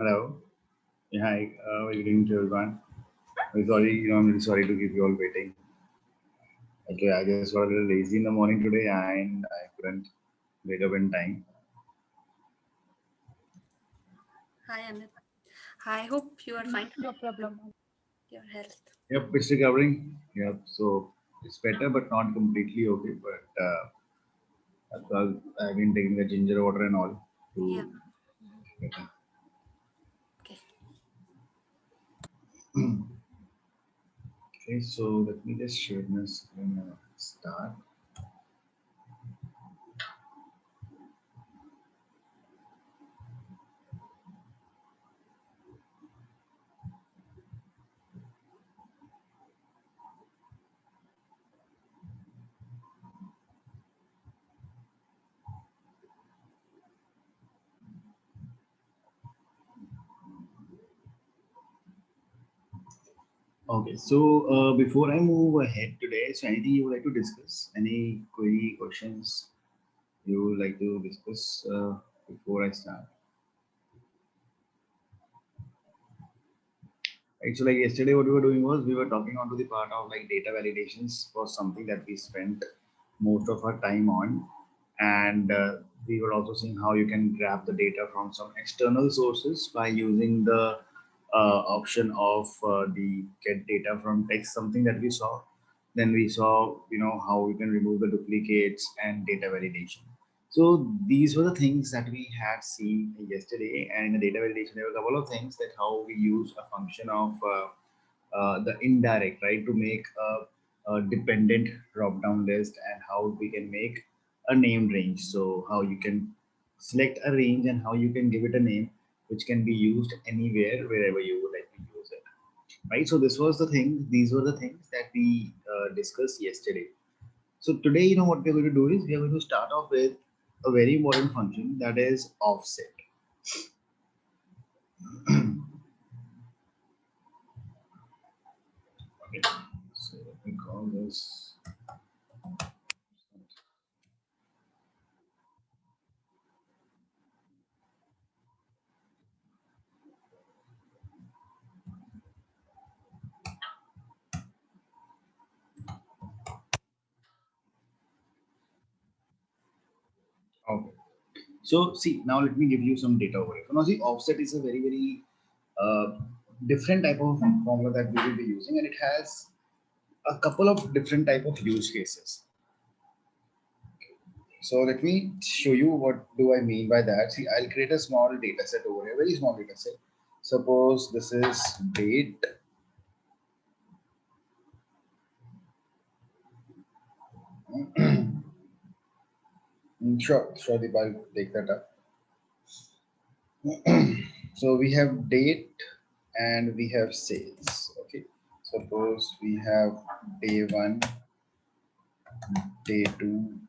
Hello. Yeah, hi. Good evening to everyone. I'm really sorry to keep you all waiting. Okay, I just got a little lazy in the morning today and I couldn't wake up in time. Hi Amit. I hope you are fine today with your health. Yep, it's recovering. Yep, so it's better but not completely okay. But I've been taking the ginger water and all Yeah. to better. Okay. Okay, so let me just share my screen and start. Okay, so before I move ahead today, so anything you would like to discuss? Any query, questions you would like to discuss before I start? Right, so like yesterday, what we were doing was we were talking on to the part of like data validations was something that we spent most of our time on, and we were also seeing how you can grab the data from some external sources by using the option of the get data from text, something that we saw. Then we saw, how we can remove the duplicates and data validation. So these were the things that we had seen yesterday, and in the data validation, there were a couple of things that how we use a function of the indirect, right, to make a dependent drop-down list, and how we can make a named range. So how you can select a range and how you can give it a name, which can be used anywhere, wherever you would like to use it, right? So this was the thing. These were the things that we discussed yesterday. So today, what we're going to do is we are going to start off with a very important function, that is offset. Okay. So let me call this. Okay. So see, now let me give you some data over it. So now see, offset is a very, very different type of formula that we will be using, and it has a couple of different type of use cases. So let me show you what do I mean by that. See, I'll create a small data set over here, very small data set. Suppose this is date. Sure, Deep, I'll take that up. So we have date and we have sales. Okay. Suppose we have day one, day two,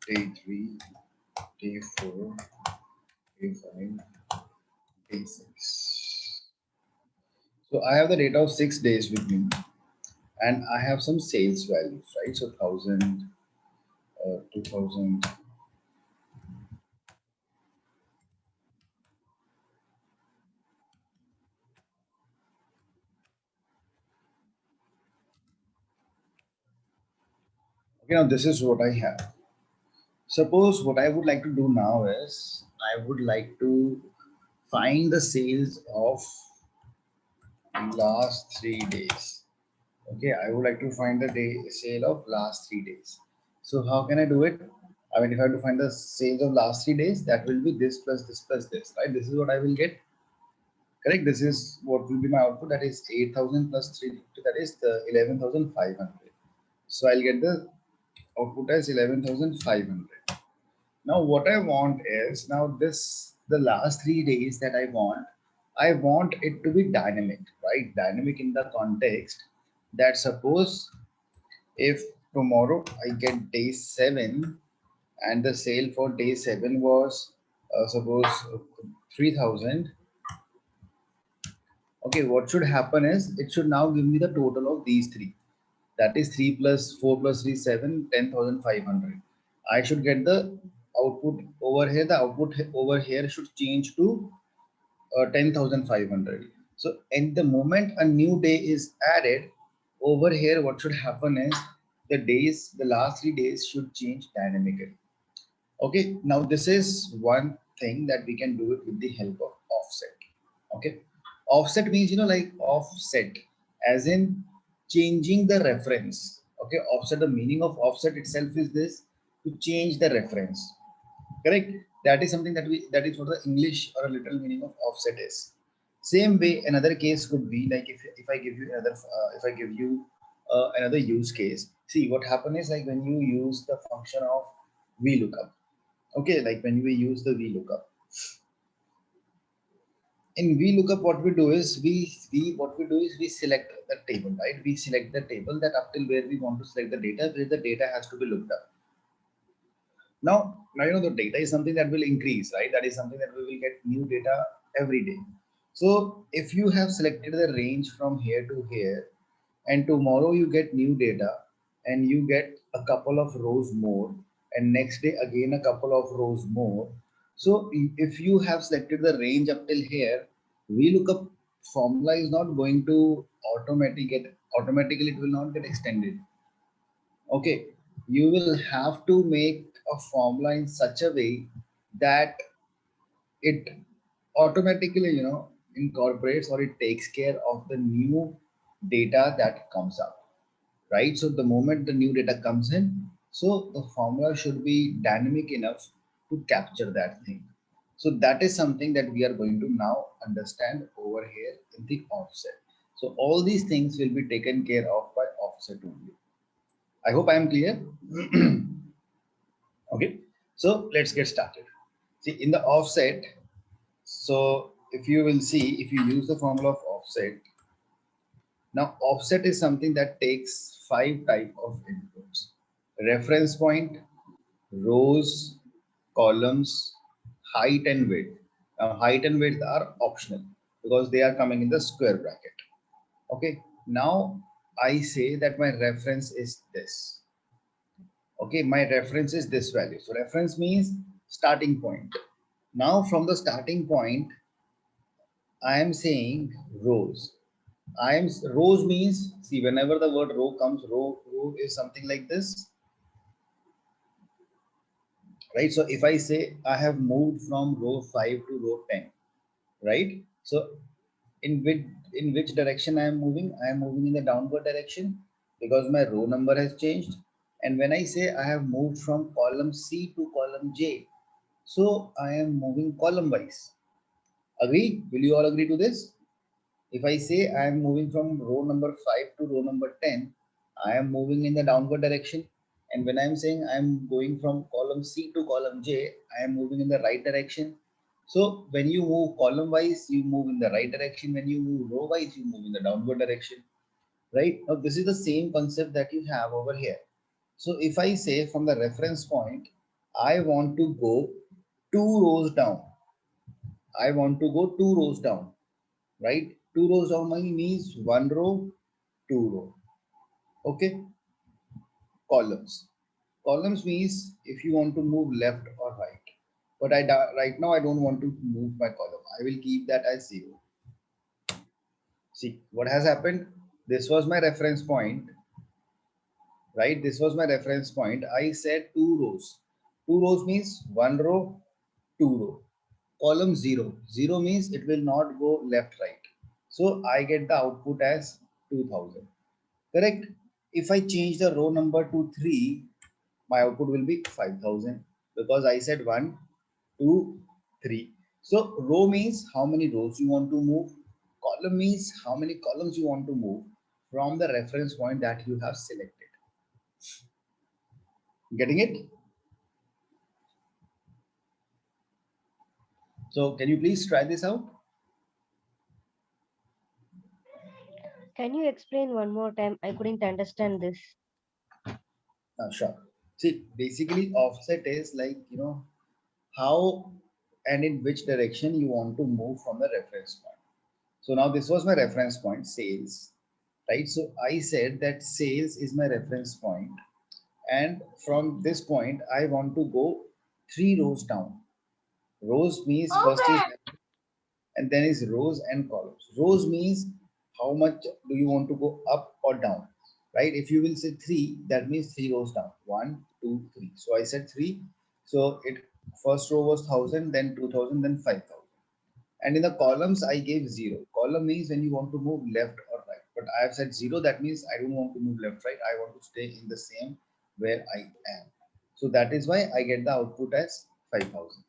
day three, day four, day five, day six. So I have the data of 6 days with me, and I have some sales values, right? So 1000, 2000. Okay, now this is what I have. Suppose what I would like to do now is I would like to find the sales of last 3 days. Okay, I would like to find the day sale of last 3 days. So how can I do it? I mean, if I have to find the sales of last 3 days, that will be this plus this plus this, right? This is what I will get. Correct. This is what will be my output. That is 8,000 plus 350. That is the 11,500. So I'll get the output as 11,500. Now what I want is, now this the last 3 days that I want it to be dynamic, right? Dynamic in the context that suppose if tomorrow I get day 7 and the sale for day 7 was suppose 3,000. Okay, what should happen is it should now give me the total of these three. That is 3 plus 4 plus 3, 7, 10,500. I should get the output over here. The output over here should change to 10,500. So at the moment a new day is added over here, what should happen is the last 3 days should change dynamically. Okay, now this is one thing that we can do it with the help of offset. Okay, offset means, like offset as in changing the reference. Okay, offset, the meaning of offset itself is this: to change the reference. Correct. That is something that is what the English or a literal meaning of offset is. Same way, another case could be like, if I give you another if I give you another use case. See, what happen is, like when you use the function of VLOOKUP. Okay, like when we use the VLOOKUP. In VLOOKUP, what we do is we select the table, right? We select the table that up till where we want to select the data, where the data has to be looked up. Now the data is something that will increase, right? That is something that we will get new data every day. So if you have selected the range from here to here, and tomorrow you get new data, and you get a couple of rows more, and next day again a couple of rows more. So if you have selected the range up till here, VLOOKUP formula is not going to automatically, it will not get extended. Okay, you will have to make a formula in such a way that it automatically, incorporates, or it takes care of the new data that comes up, right? So the moment the new data comes in, so the formula should be dynamic enough to capture that thing. So that is something that we are going to now understand over here in the offset. So all these things will be taken care of by offset only. I hope I am clear. Okay, so let's get started. See, in the offset, so if you will see, if you use the formula of offset, now offset is something that takes 5 type of inputs: reference point, rows, columns, height and width. Now height and width are optional because they are coming in the square bracket. Okay, now I say that my reference is this. Okay, my reference is this value. So reference means starting point. Now from the starting point, I am saying rows. Rows means, see, whenever the word row comes, row is something like this, right? So if I say I have moved from row 5 to row 10, right? So in which direction I am moving? I am moving in the downward direction because my row number has changed. And when I say I have moved from column C to column J, so I am moving column wise. Agree? Will you all agree to this? If I say I am moving from row number 5 to row number 10, I am moving in the downward direction. And when I am saying I am going from column C to column J, I am moving in the right direction. So when you move column wise, you move in the right direction. When you move row wise, you move in the downward direction. Right? Now this is the same concept that you have over here. So if I say from the reference point, I want to go 2 rows down. I want to go 2 rows down, right? 2 rows down means 1 row, 2 row. Okay. Columns. Columns means if you want to move left or right. But right now I don't want to move my column. I will keep that as 0. See what has happened. This was my reference point, right? This was my reference point. I said 2 rows. 2 rows means 1 row, 2 row. Column 0. 0 means it will not go left, right. So I get the output as 2000. Correct? If I change the row number to 3, my output will be 5000 because I said 1, 2, 3. So row means how many rows you want to move. Column means how many columns you want to move from the reference point that you have selected. Getting it? So can you please try this out? Can you explain one more time? I couldn't understand this. Sure. See, basically offset is like, how and in which direction you want to move from the reference point. So now this was my reference point, sales, right? So I said that sales is my reference point, and from this point I want to go 3 rows down. Rows means first is, and then is rows and columns. Rows means how much do you want to go up or down, right? If you will say 3, that means 3 rows down. 1, 2, 3. So I said 3. So it first row was 1000, then 2000, then 5000. And in the columns, I gave 0. Column means when you want to move left or right. But I have said 0. That means I don't want to move left, right. I want to stay in the same where I am. So that is why I get the output as 5000.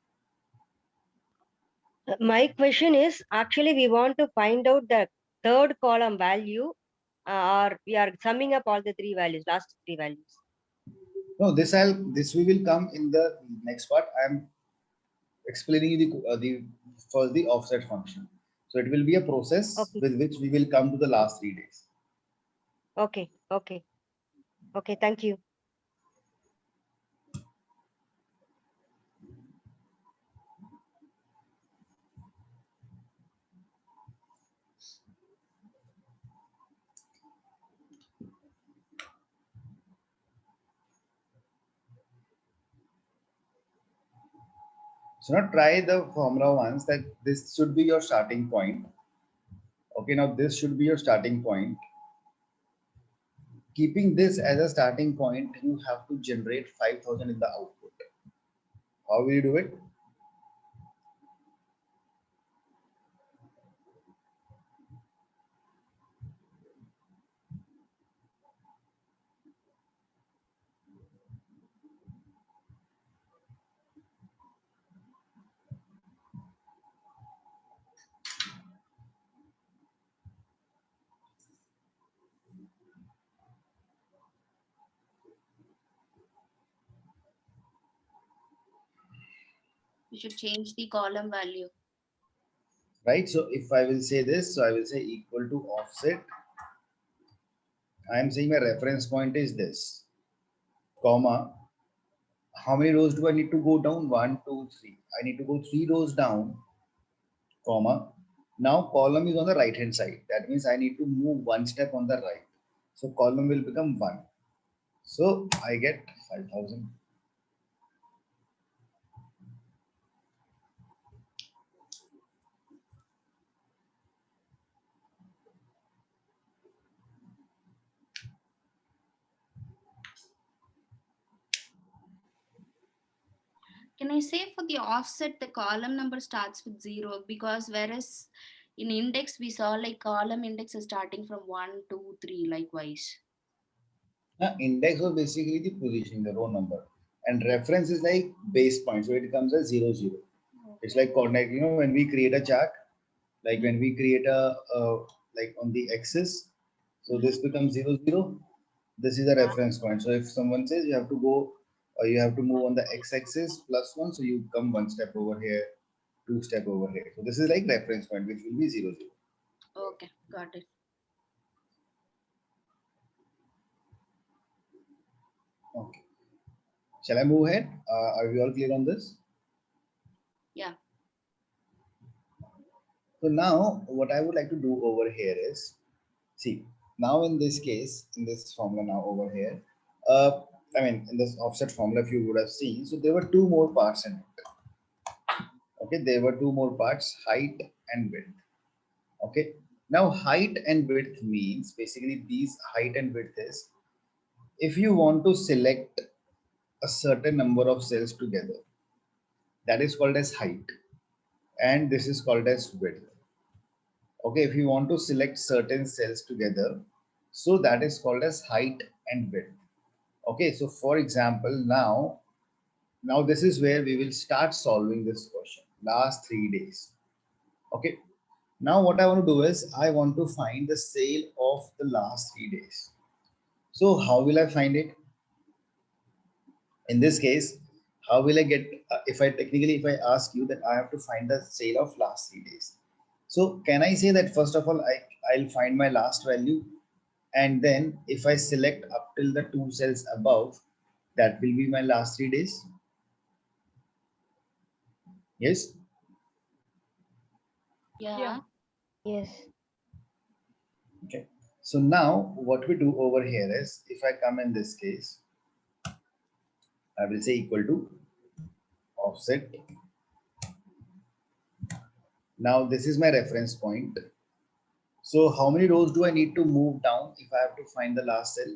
My question is actually we want to find out the third column value, or we are summing up all the three values, last three values. No, this we will come in the next part. I am explaining you the first the offset function. So it will be a process Okay. with which we will come to the last 3 days. Okay. Okay. Okay. Thank you. So now try the formula once, that this should be your starting point. Okay, now this should be your starting point. Keeping this as a starting point, you have to generate 5000 in the output. How will you do it? You should change the column value. Right, so if I will say this, so I will say equal to offset. I am saying my reference point is this, comma, how many rows do I need to go down? 1, 2, 3. I need to go 3 rows down, comma. Now column is on the right hand side. That means I need to move one step on the right. So column will become 1. So I get 5000. Can I say for the offset, the column number starts with 0, because whereas in index we saw like column index is starting from 1, 2, 3 likewise. Index was basically the position, the row number, and reference is like base point. So it comes as 0, 0. It's like coordinate. You know, when we create a chart, like when we create a like on the axis, so this becomes 0, 0. This is a reference point. So if someone says you have to go, or you have to move on the x-axis +1, so you come one step over here, 2 step over here. So this is like reference point, which will be 0, 0. Okay, got it. Okay. Shall I move ahead? Are we all clear on this? Yeah. So now what I would like to do over here is, see, now in this case, in this formula now over here, I mean, in this offset formula, if you would have seen, so there were two more parts in it. Okay, there were two more parts, height and width. Okay, now height and width means basically these height and width is, if you want to select a certain number of cells together, that is called as height, and this is called as width. Okay, if you want to select certain cells together, so that is called as height and width. Okay, so for example, now this is where we will start solving this question, last 3 days. Okay, now what I want to do is I want to find the sale of the last 3 days. So how will I find it? In this case, how will I get, if I technically, if I ask you that I have to find the sale of last 3 days. So can I say that first of all, I'll find my last value, and then if I select up till the 2 cells above, that will be my last 3 days. Yes. Yeah. Yes. Okay. So now what we do over here is, if I come in this case, I will say equal to offset Now this is my reference point. So how many rows do I need to move down if I have to find the last cell?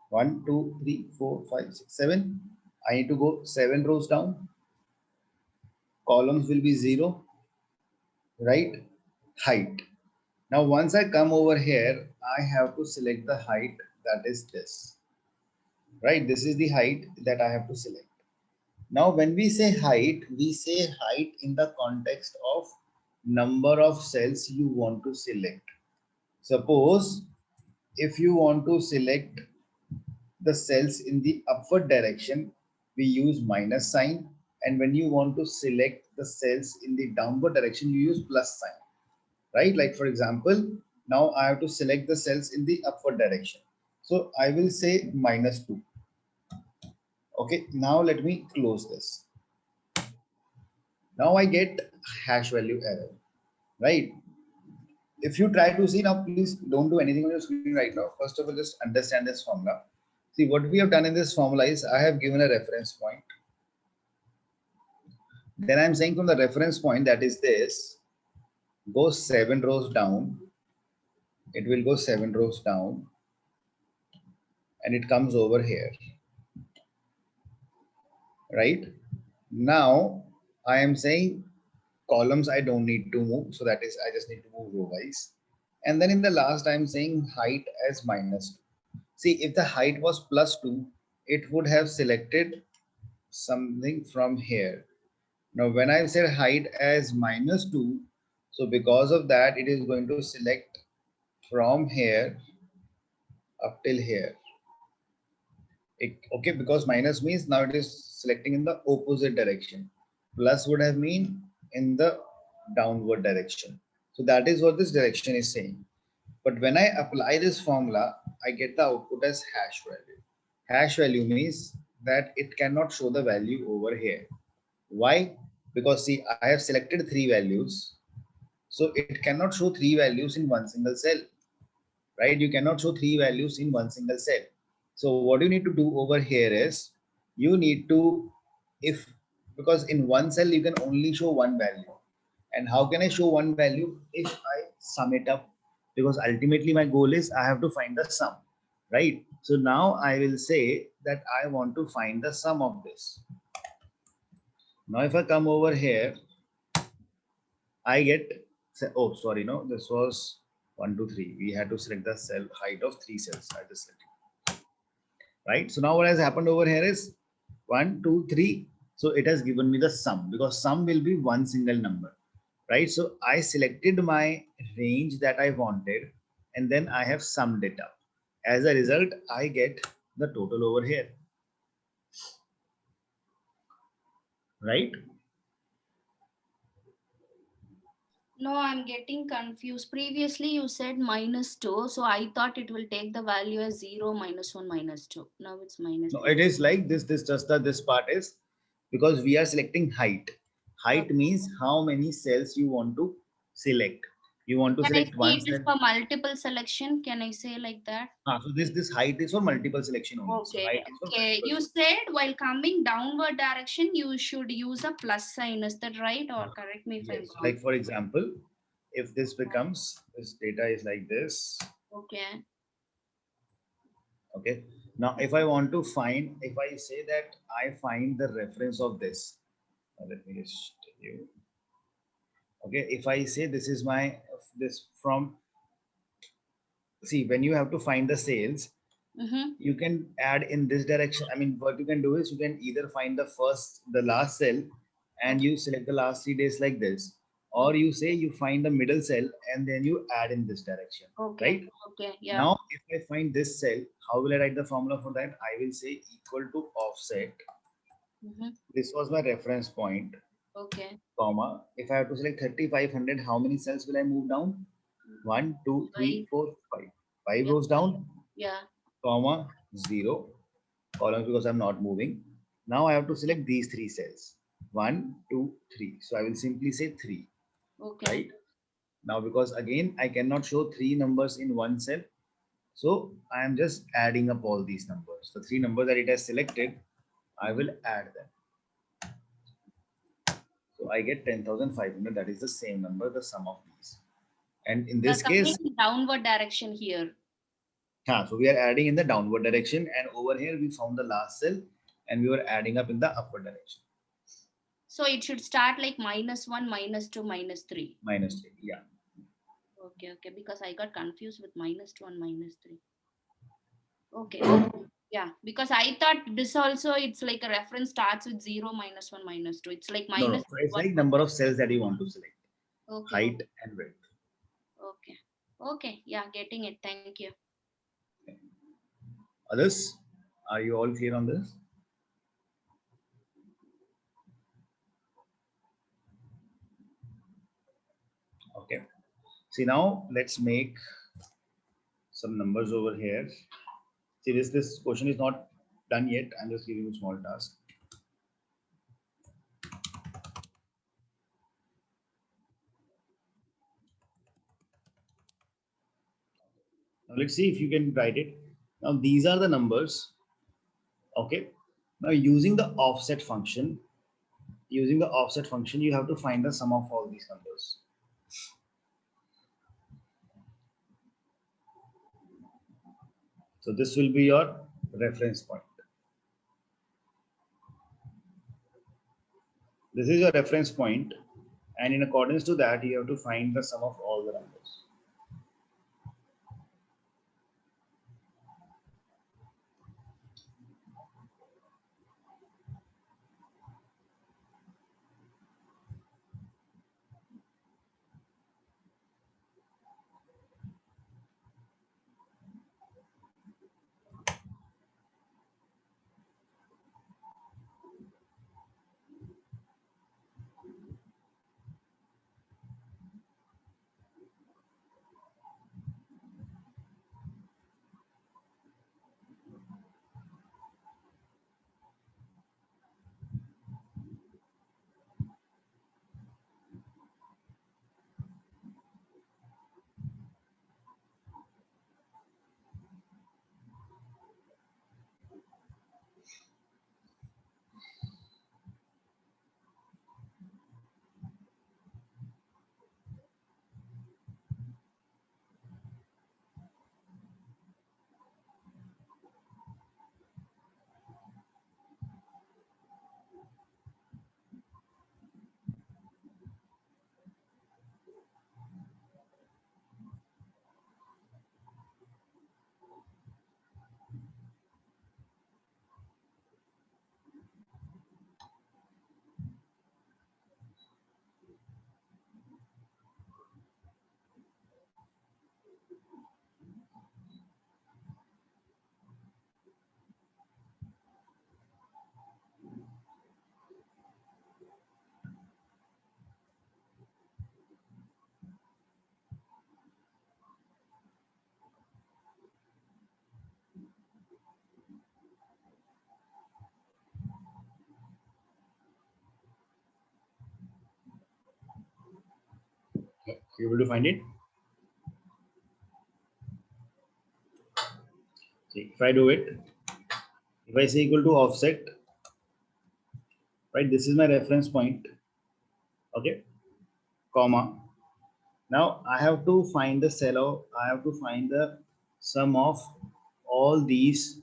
1, 2, 3, 4, 5, 6, 7. I need to go 7 rows down. Columns will be 0, right? Height. Now once I come over here, I have to select the height, that is this, right? This is the height that I have to select. Now when we say height in the context of number of cells you want to select. Suppose if you want to select the cells in the upward direction, we use minus sign, and when you want to select the cells in the downward direction, you use plus sign, right? Like for example, now I have to select the cells in the upward direction. So I will say -2. Okay, now let me close this. Now I get hash value error, right? If you try to see now, please don't do anything on your screen right now. First of all, just understand this formula. See, what we have done in this formula is I have given a reference point. Then I'm saying from the reference point, that is this, go 7 rows down. It will go 7 rows down and it comes over here, right? Now I am saying columns I don't need to move. So that is, I just need to move row wise. And then in the last, I'm saying height as -2. See, if the height was +2, it would have selected something from here. Now, when I said height as -2, so because of that, it is going to select from here up till here. Okay, because minus means now it is selecting in the opposite direction. Plus would have mean in the downward direction. So that is what this direction is saying. But when I apply this formula, I get the output as hash value. Hash value means that it cannot show the value over here. Why? Because see, I have selected 3 values. So it cannot show 3 values in one single cell, right? You cannot show 3 values in one single cell. So what you need to do over here is you need to, if, because in one cell you can only show one value. And how can I show one value? If I sum it up, because ultimately my goal is I have to find the sum, right? So now I will say that I want to find the sum of this. Now if I come over here, I get, oh, sorry, no, this was 1, 2, 3. We had to select the cell height of 3 cells. I just selected, right? So now what has happened over here is 1, 2, 3. So it has given me the sum, because sum will be one single number, right? So I selected my range that I wanted, and then I have summed it up. As a result, I get the total over here, right? No, I'm getting confused. Previously, you said -2, so I thought it will take the value as 0, -1, -2. Now it's minus. No, it is like this. This part is because we are selecting height. Height means how many cells you want to select. You want to Can I select say one it is cell. for multiple selection? Can I say like that? So this height is for multiple selection only. So Okay, height is for okay. multiple You selection. said while coming downward direction, you should use a plus sign. Is that right? Or correct me if I'm Yes. wrong. Like for example, if this becomes, this data is like this. Okay. Okay. Now, if I want to find, if I say that I find the reference of this, let me just tell you. Okay. If I say this is my, this from, see, when you have to find the sales, Mm-hmm. you can add in this direction. I mean, what you can do is you can either find the last cell and you select the last 3 days like this, or you say you find the middle cell and then you add in this direction, Okay. right? Okay. Yeah. Now, if I find this cell, how will I write the formula for that? I will say equal to offset. Mm-hmm. This was my reference point, Okay. comma. If I have to select 3500, how many cells will I move down? 1, 2, 3, Right. 4, 5. 5 Yeah. rows down, Yeah. comma, 0. Columns because I'm not moving. Now I have to select these 3 cells. 1, 2, 3. So I will simply say 3, Okay. right? Now because again, I cannot show 3 numbers in one cell. So I am just adding up all these numbers. The 3 numbers that it has selected, I will add them. So I get 10,500. That is the same number, the sum of these. And in We're this coming case, in downward direction here. so we are adding in the downward direction, and over here we found the last cell and we were adding up in the upward direction. So it should start like -1, -2, -3. -3, yeah. Okay, okay, because I got confused with -2 and -3. Okay, okay. Yeah, because I thought this also it's like a reference starts with 0, -1, -2. It's like No, no. minus So it's one. like number of cells that you want to select, Okay, height and width. okay, okay. Yeah, getting it. Thank you. Others, are you all clear on this? Okay. See, now let's make some numbers over here. See, this question is not done yet. I'm just giving you a small task. Now let's see if you can write it. Now these are the numbers. Okay. Now using the offset function, you have to find the sum of all these numbers. So this will be your reference point. This is your reference point, and in accordance to that, you have to find the sum of all the numbers. You able to find it? See, if I do it, if I say equal to offset, right? This is my reference point. Okay, comma. Now I have to find the cell of, I have to find the sum of all these,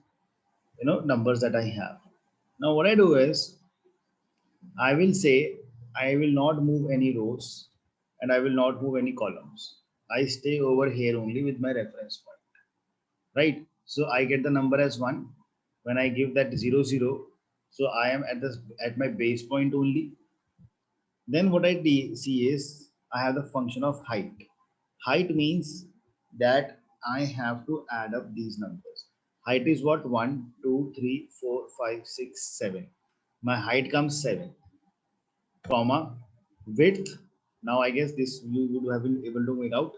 numbers that I have. Now what I do is I will say I will not move any rows and I will not move any columns. I stay over here only with my reference point, right? So I get the number as 1. When I give that 0, 0, so I am at my base point only. Then what I see is I have the function of height. Height means that I have to add up these numbers. Height is what? 1, 2, 3, 4, 5, 6, 7. My height comes 7, comma, width. Now I guess this you would have been able to make out.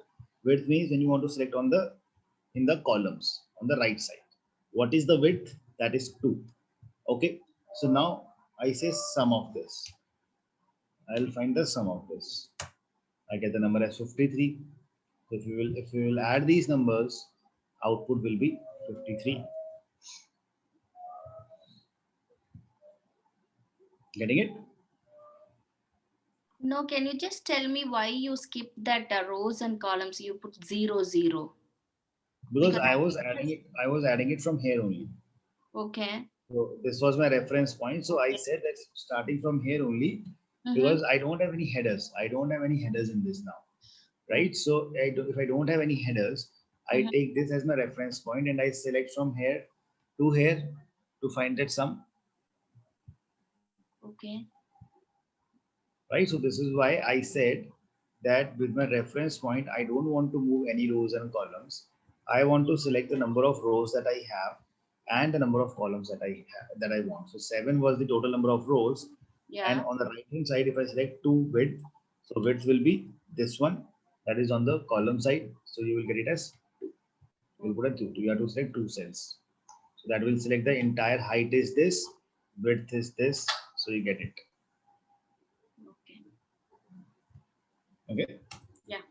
Width means when you want to select in the columns on the right side. What is the width? That is 2. Okay. So now I say sum of this. I'll find the sum of this. I get the number as 53. So if you will add these numbers, output will be 53. Getting it? No, can you just tell me why you skipped that rows and columns? You put 0, 0. Because Because I was adding it from here only. okay. So this was my reference point. So I said that starting from here only, because I don't have any headers. I don't have any headers in this now, right? So if I don't have any headers, I take this as my reference point and I select from here to find that sum, Okay. right? So this is why I said that with my reference point, I don't want to move any rows and columns. I want to select the number of rows that I have and the number of columns that I have, that I want. So 7 was the total number of rows. And Yeah. on the right hand side, if I select 2 width, so width will be this one, that is on the column side. So you will get it as 2. You'll put a 2. You have to select 2 cells. So that will select the entire height is this, width is this. So you get it. Okay. Okay. Yeah.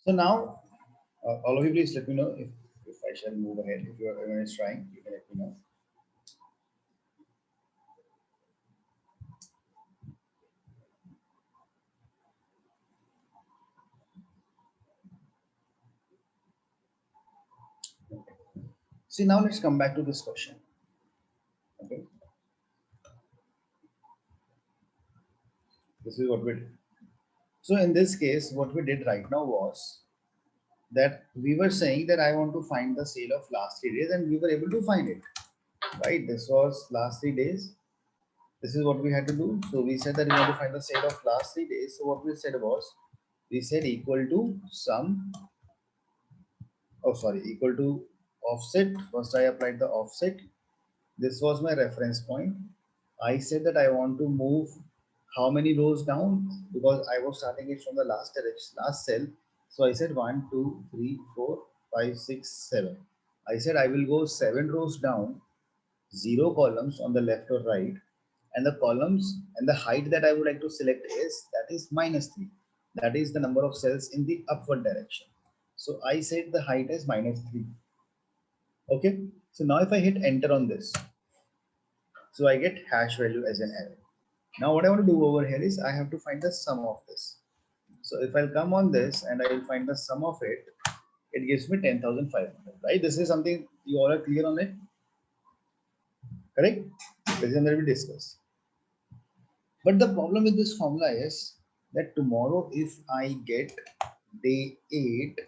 So now, all of you, please let me know if I shall move ahead. If everyone is trying, you can let me know. See, now let's come back to this question. Okay. This is what we did. So in this case, what we did right now was that we were saying that I want to find the sale of last 3 days and we were able to find it, right? This was last 3 days. This is what we had to do. So we said that we want to find the sale of last 3 days. So what we said was, we said equal to sum, equal to offset. First I applied the offset. This was my reference point. I said that I want to move how many rows down, because I was starting it from the last direction, last cell. So I said 1, 2, 3, 4, 5, 6, 7. I said I will go 7 rows down, 0 columns on the left or right, and the columns and the height that I would like to select is, that is -3. That is the number of cells in the upward direction. So I set the height as -3. Okay. So now if I hit enter on this, so I get hash value as an array. Now what I want to do over here is I have to find the sum of this. So if I'll come on this and I will find the sum of it, it gives me 10,500, right? This is something you all are clear on it, correct? This is something we discuss. But the problem with this formula is that tomorrow if I get day 8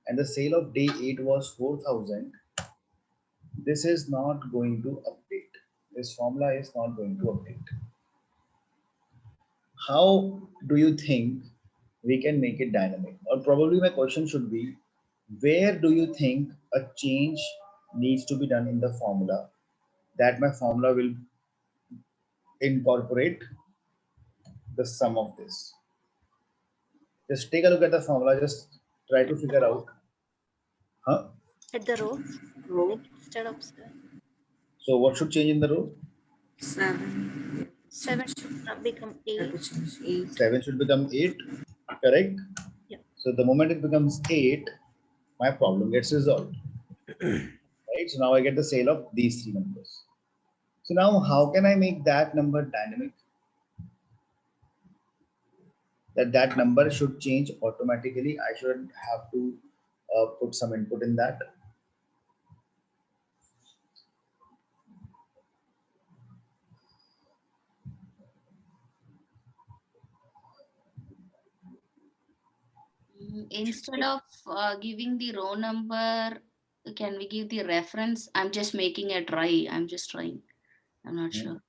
and the sale of day 8 was 4,000, this is not going to update. This formula is not going to update. How do you think we can make it dynamic? Or probably my question should be, where do you think a change needs to be done in the formula that my formula will incorporate the sum of this? Just take a look at the formula, just try to figure out. Huh? At the row instead of 7. So what should change in the row? 7. 7 should not become 8. 7 should become 8, correct? Yeah. So the moment it becomes 8, my problem gets resolved. Right? So now I get the sale of these 3 numbers. So now how can I make that number dynamic? That number should change automatically. I should have to put some input in that. Instead of giving the row number, can we give the reference? I'm just making a try. I'm just trying. I'm not sure.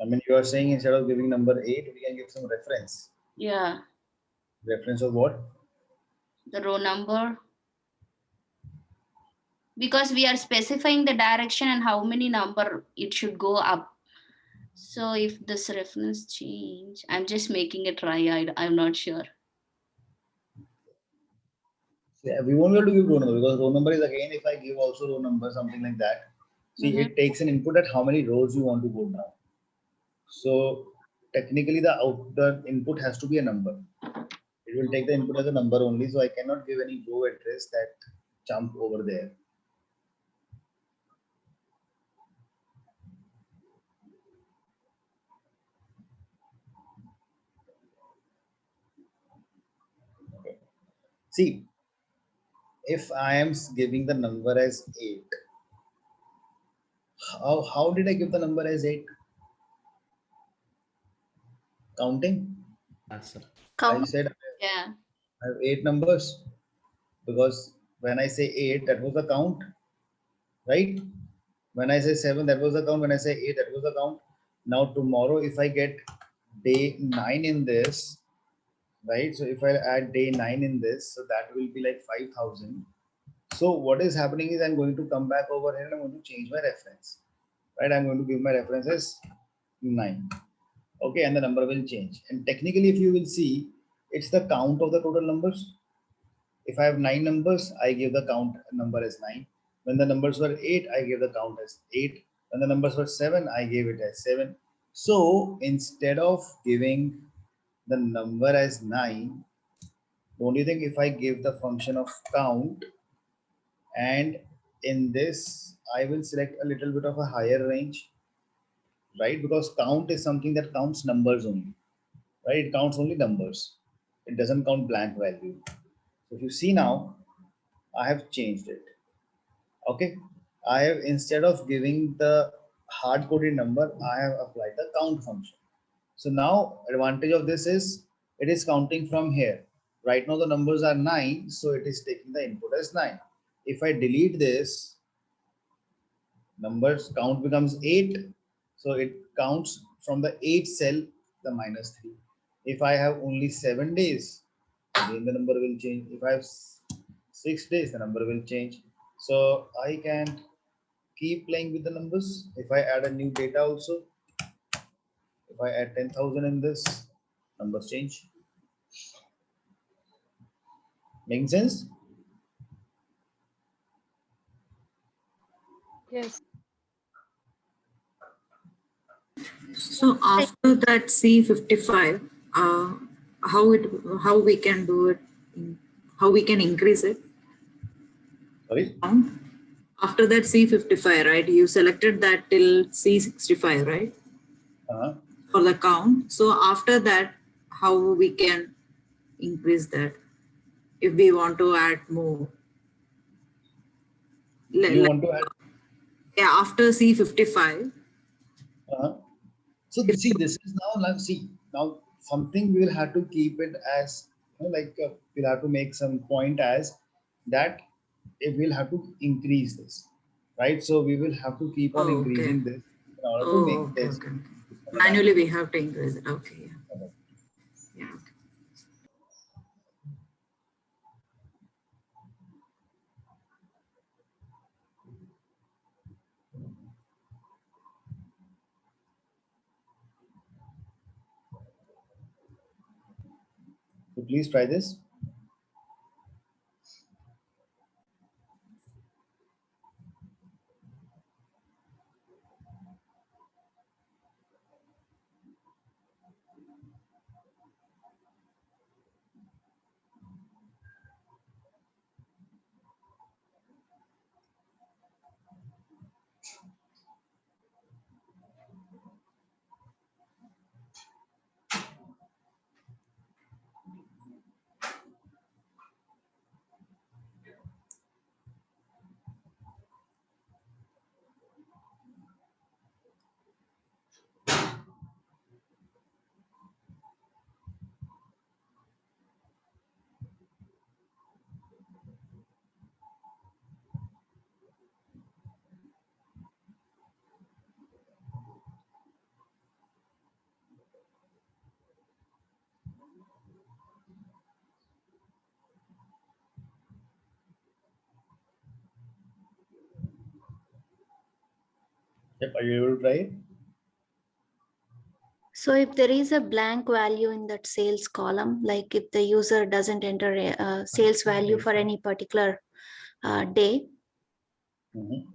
I mean, you are saying instead of giving number 8, we can give some reference. Yeah. Reference of what? The row number. Because we are specifying the direction and how many number it should go up. So if this reference change, I'm just making a try. I'm not sure. Yeah, we won't be able to give row number because row number is again, if I give also row number, something like that. See, it takes an input at how many rows you want to go down. So technically the input has to be a number. It will take the input as a number only. So I cannot give any row address that jump over there. Okay. See, if I am giving the number as 8, how did I give the number as 8? Counting. Yes, sir. I Count. said Yeah. I have 8 numbers because when I say 8, that was the count, right? When I say 7, that was the count. When I say 8, that was the count. Now tomorrow, if I get day 9 in this, right? So if I add day 9 in this, so that will be like 5,000. So what is happening is I'm going to come back over here and I'm going to change my reference, right? I'm going to give my reference as 9. Okay, and the number will change. And technically, if you will see, it's the count of the total numbers. If I have 9 numbers, I give the count number as 9. When the numbers were 8, I gave the count as 8. When the numbers were 7, I gave it as 7. So instead of giving the number as 9, don't you think if I give the function of count, and in this I will select a little bit of a higher range, right? Because count is something that counts numbers only, right? It counts only numbers. It doesn't count blank value. So if you see now, I have changed it. Okay, I have, instead of giving the hard coded number, I have applied the count function. So now advantage of this is it is counting from here. Right now the numbers are 9, so it is taking the input as 9. If I delete this, numbers count becomes 8, so it counts from the 8 cell the -3. If I have only 7 days, again the number will change. If I have 6 days, the number will change. So I can keep playing with the numbers. If I add a new data also, if I add 10,000 in this, numbers change. Making sense? Yes. So after that C55, how we can do it, how we can increase it? Sorry? After that C55, right? You selected that till C65, right? Uh-huh. For the count. So after that, how we can increase that if we want to add more? You want to add? Yeah, after C55. Uh-huh. So see, this is now, see, now something we will have to keep it as, like we'll have to make some point as that if we'll have to increase this, right? So we will have to keep on Oh, okay. increasing this in order to Oh, make okay, this. okay. Manually we have to increase it. Okay. Yeah. Yeah. Okay. So please try this. Yep, are you able to try it? So if there is a blank value in that sales column, like if the user doesn't enter a sales value for any particular day, Mhm.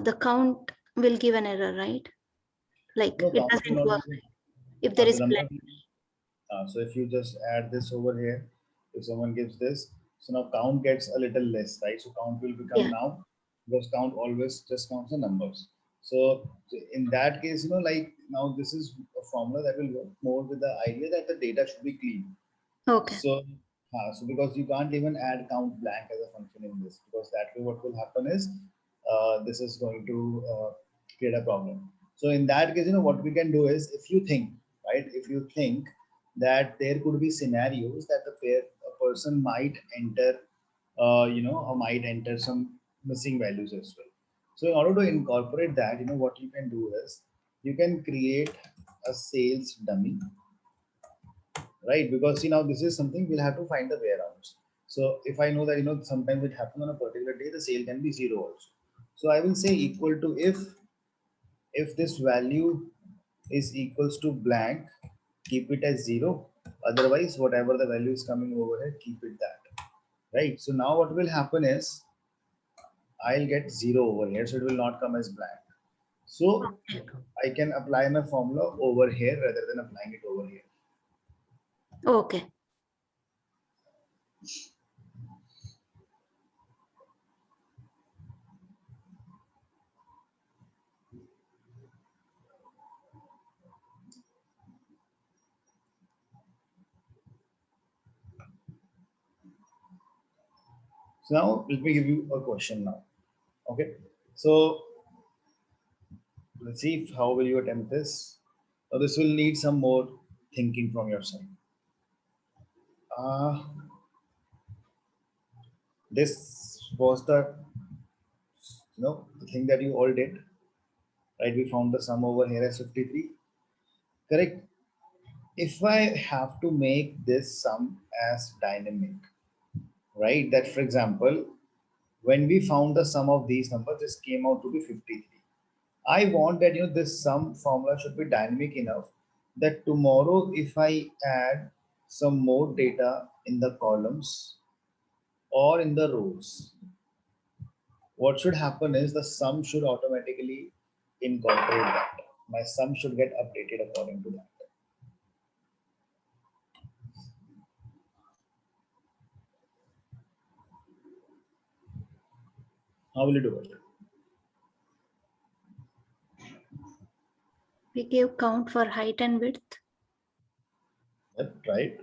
the count will give an error, right? Like No, it count will doesn't not work be. if there The is number. blank. So if you just add this over here, if someone gives this, so now count gets a little less, right? So count will become Yeah. now, because count always just counts the numbers. So in that case, like now this is a formula that will work more with the idea that the data should be clean. Okay. So because you can't even add count blank as a function in this, because that way what will happen is this is going to create a problem. So in that case, what we can do is, if you think, right, if you think that there could be scenarios that a person might enter, or might enter some missing values as well. So in order to incorporate that, what you can do is you can create a sales dummy, right? Because see, now this is something we'll have to find the warehouse. So if I know that sometimes it happens on a particular day, the sale can be zero also. So I will say equal to, if this value is equals to blank, keep it as zero. Otherwise, whatever the value is coming over here, keep it that. Right. So now what will happen is I'll get zero over here, so it will not come as blank. So I can apply my formula over here rather than applying it over here. Okay. So now let me give you a question now. Okay. So let's see how will you attempt this. Now this will need some more thinking from your side. Uh, this was the thing that you all did, right? We found the sum over here as 53, correct? If I have to make this sum as dynamic, right? That for example, when we found the sum of these numbers, this came out to be 53. I want that this sum formula should be dynamic enough that tomorrow if I add some more data in the columns or in the rows, what should happen is the sum should automatically incorporate that. My sum should get updated according to that. How will you do it? We give count for height and width. Yep, right.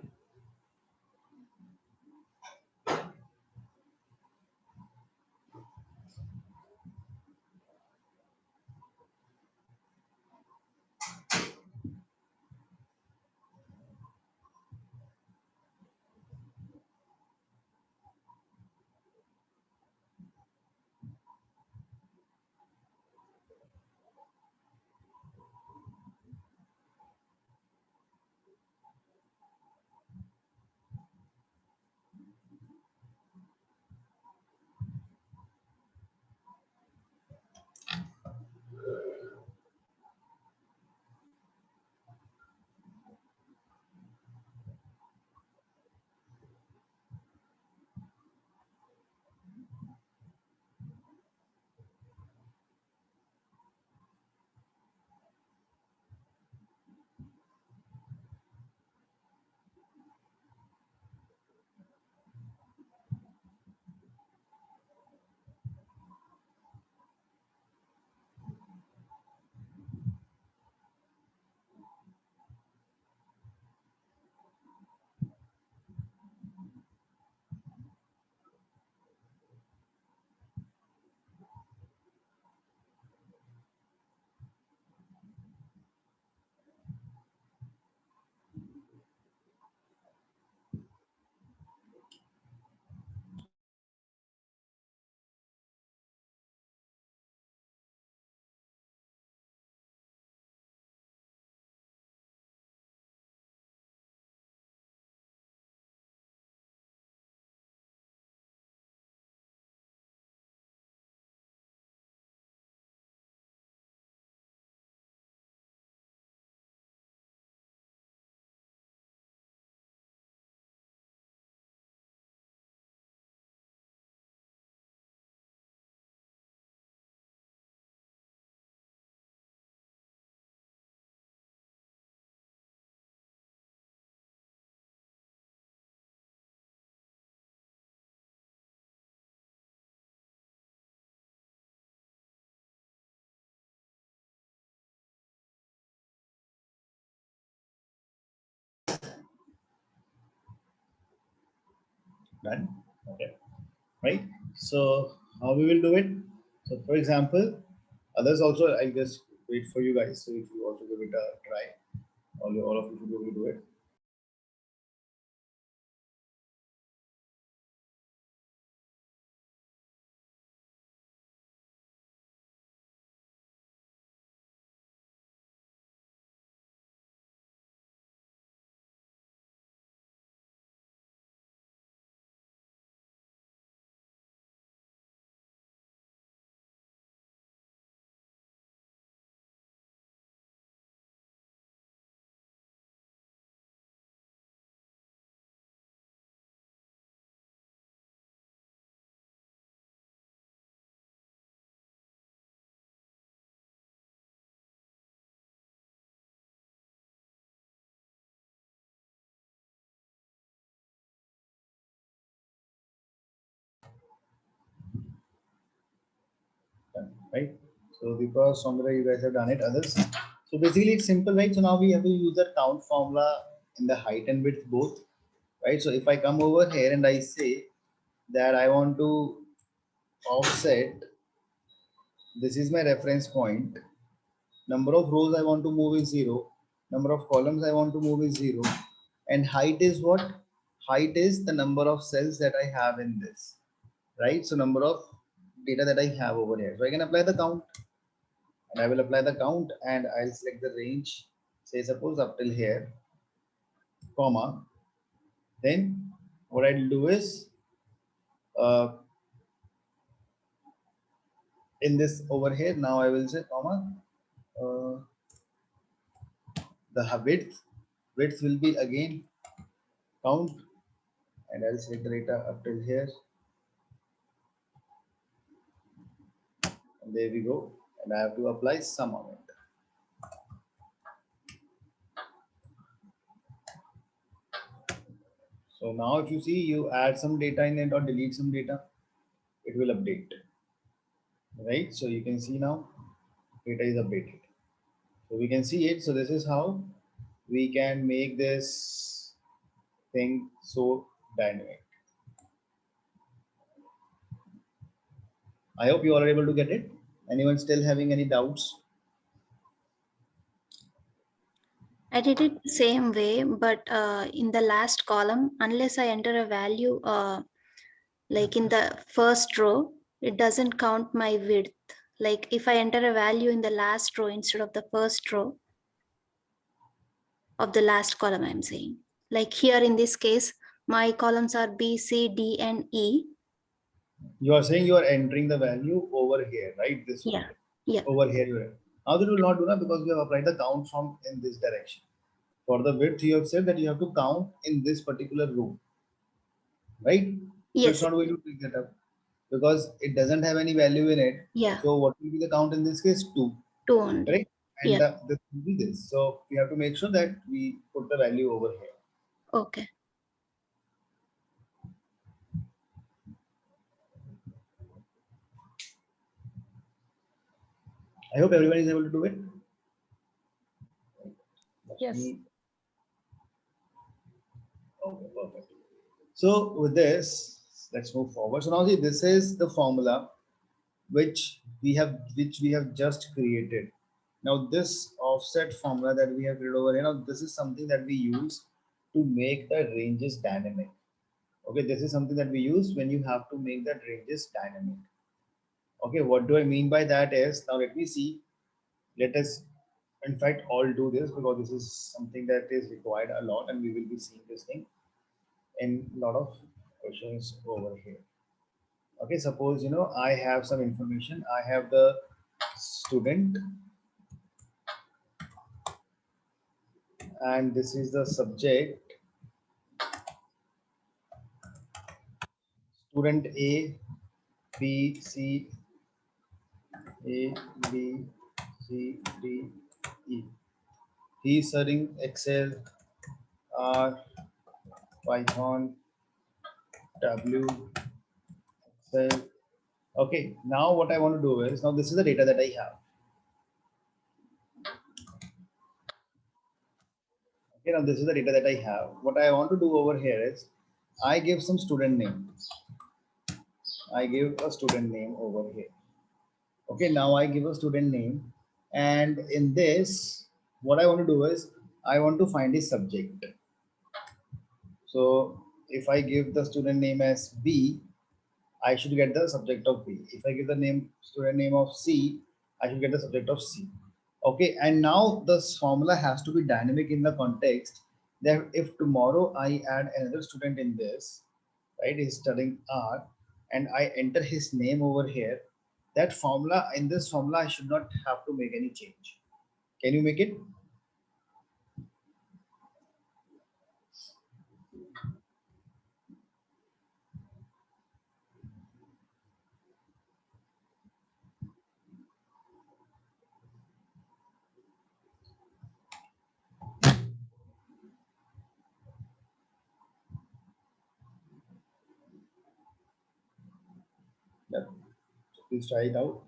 Done. Okay. Right. So how we will do it? So for example, others also, I just wait for you guys. So if you also give it a try, all of you should be able to do it. Done, right? So because Somra, you guys have done it, others. So basically it's simple, right? So now we have to use the count formula in the height and width both, right? So if I come over here and I say that I want to offset, this is my reference point. Number of rows I want to move is 0. Number of columns I want to move is 0. And height is what? Height is the number of cells that I have in this, right? So number of data that I have over here. So I can apply the count, and I will apply the count and I'll select the range, say suppose up till here, comma. Then what I'll do is uh, in this over here, now I will say comma, uh, the width will be again count, and I'll select the data up till here. And there we go. And I have to apply some of it. So now if you see, you add some data in it or delete some data, it will update, right? So you can see now data is updated. So we can see it. So this is how we can make this thing so dynamic. I hope you all are able to get it. Anyone still having any doubts? I did it the same way, but in the last column, unless I enter a value, like in the first row, it doesn't count my width. Like if I enter a value in the last row instead of the first row of the last column, I'm saying. Like here in this case, my columns are B, C, D, and E. You are saying you are entering the value over here, right? This Yeah, one. yeah. Over here you are. Now that will not do that because we have applied the count from in this direction. For the width, you have said that you have to count in this particular row, right? So it's Yes, not going to pick that up because it doesn't have any value in it. yeah, So what will be the count in this case? 2, 2 only. right? And Yeah, this will be this. So we have to make sure that we put the value over here. okay. I hope everyone is able to do it. Yes. Okay, perfect. So with this, let's move forward. So now see, this is the formula which we have just created. Now this offset formula that we have created over here, now this is something that we use to make the ranges dynamic. Okay, this is something that we use when you have to make that ranges dynamic. Okay, what do I mean by that is, now let me see, let us in fact all do this because this is something that is required a lot and we will be seeing this thing in a lot of questions over here. Okay, suppose I have some information. I have the student and this is the subject, student A, B, C, A, B, C, D, E. He is studying Excel, R, Python, W, Excel. Okay, now what I want to do is, now this is the data that I have. Okay, now this is the data that I have. What I want to do over here is, I give some student name. I give a student name over here. Okay, now I give a student name, and in this, what I want to do is I want to find his subject. So if I give the student name as B, I should get the subject of B. If I give the name student name of C, I should get the subject of C. Okay, and now this formula has to be dynamic in the context that if tomorrow I add another student in this, right, he's studying R, and I enter his name over here, that formula, in this formula, I should not have to make any change. Can you make it? Yep. So please try it out.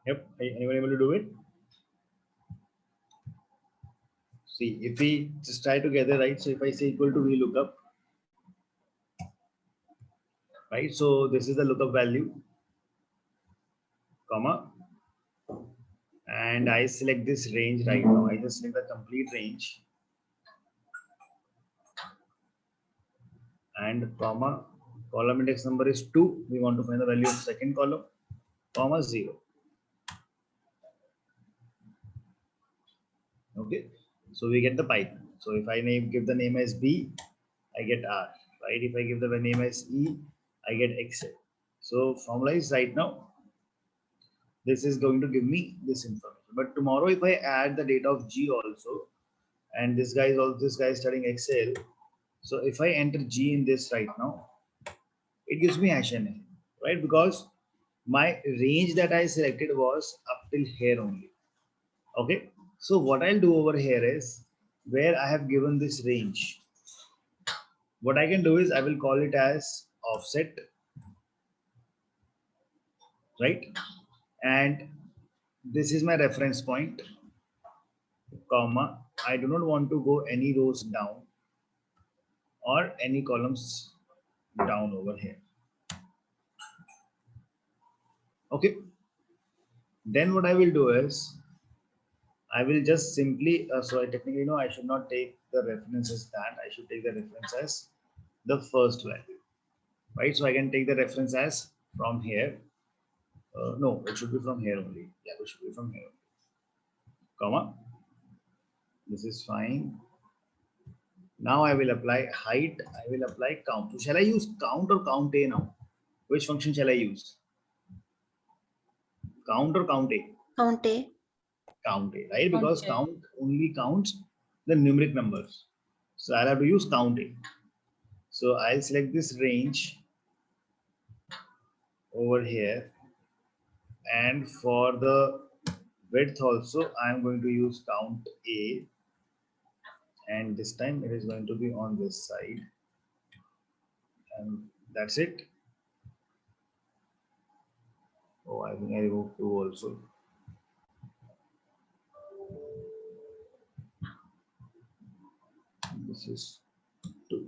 Yep. Anyone able to do it? See, if we just try together, right? So if I say equal to VLOOKUP, right? So this is the lookup value, comma, and I select this range right now. I just select the complete range and comma, column index number is 2. We want to find the value of second column, comma 0. Okay, so we get the Python. So if I give the name as B, I get R, right? If I give the name as E, I get Excel. So formula is right now. This is going to give me this information. But tomorrow, if I add the data of G also, and this guy is studying Excel. So if I enter G in this right now, it gives me HNA, right? Because my range that I selected was up till here only. Okay. So what I'll do over here is where I have given this range. What I can do is I will call it as offset, right? And this is my reference point, comma. I do not want to go any rows down or any columns down over here. Okay. Then what I will do is I will just simply, so I technically know I should not take the reference as that. I should take the reference as the first value, right? So I can take the reference as from here. No, it should be from here only. Yeah, it should be from here. Comma. This is fine. Now I will apply height. I will apply count. So shall I use count or count A now? Which function shall I use? Count or count A? Count A. Count A, right? Because Count A. count only counts the numeric numbers. So I'll have to use count A. So I'll select this range over here. And for the width also, I'm going to use count A. And this time it is going to be on this side. And that's it. Oh, I think I removed 2 also. This is 2.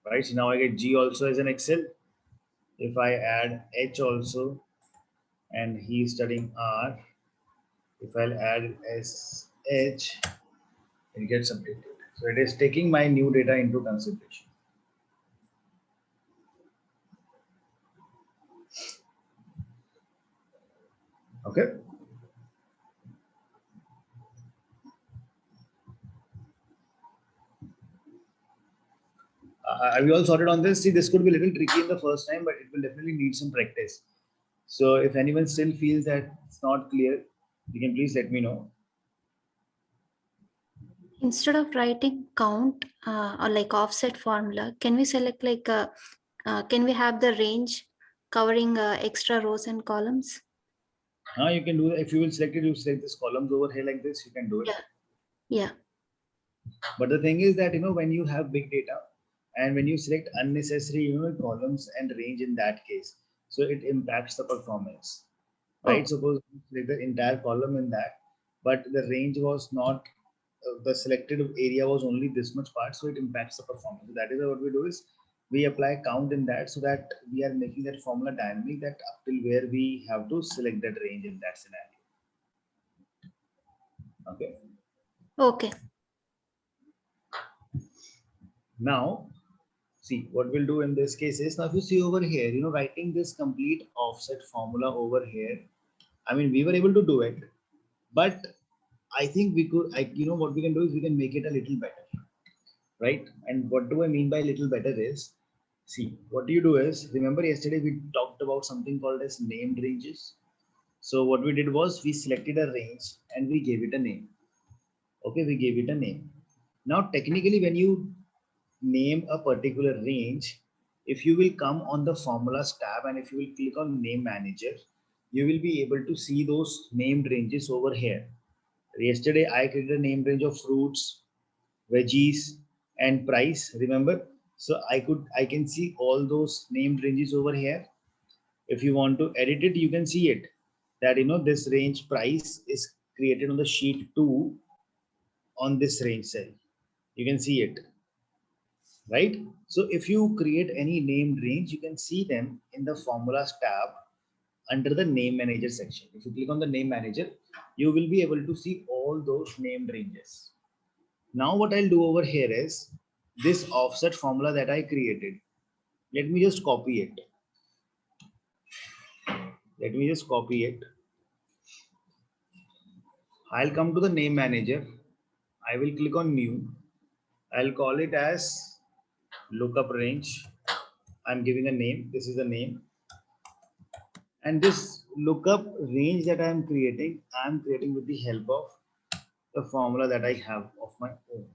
Right, so now I get G also as an Excel. If I add H also, and he is studying R, if I'll add as H, it gets updated. So it is taking my new data into consideration. Okay. Are we all sorted on this? See, this could be a little tricky in the first time, but it will definitely need some practice. So if anyone still feels that it's not clear, you can please let me know. Instead of writing count or like offset formula, can we select like can we have the range covering extra rows and columns? You can do that. If you will select it, you select this columns over here like this, you can do it. Yeah. But the thing is that, when you have big data and when you select unnecessary, columns and range in that case, so it impacts the performance, right? Oh. Suppose you select the entire column in that, but the range was not, the selected area was only this much part, so it impacts the performance. So that is what we do is we apply count in that so that we are making that formula dynamic, that up till where we have to select that range in that scenario. Okay. Okay. Now, see what we'll do in this case is, now if you see over here, writing this complete offset formula over here, I mean, we were able to do it, but I think we could, what we can do is we can make it a little better, right? And what do I mean by little better is, see, what you do is, remember yesterday we talked about something called as named ranges. So what we did was we selected a range and we gave it a name. Okay, we gave it a name. Now, technically, when you name a particular range, if you will come on the formulas tab and if you will click on name manager, you will be able to see those named ranges over here. Yesterday I created a name range of fruits, veggies, and price, remember? So I can see all those named ranges over here. If you want to edit it, you can see it that this range price is created on the sheet 2 on this range cell. You can see it, right? So if you create any named range, you can see them in the formulas tab under the name manager section. If you click on the name manager, you will be able to see all those named ranges. Now what I'll do over here is this offset formula that I created. Let me just copy it. Let me just copy it. I'll come to the name manager. I will click on new. I'll call it as lookup range. I'm giving a name. This is the name. And this lookup range that I'm creating with the help of the formula that I have of my own.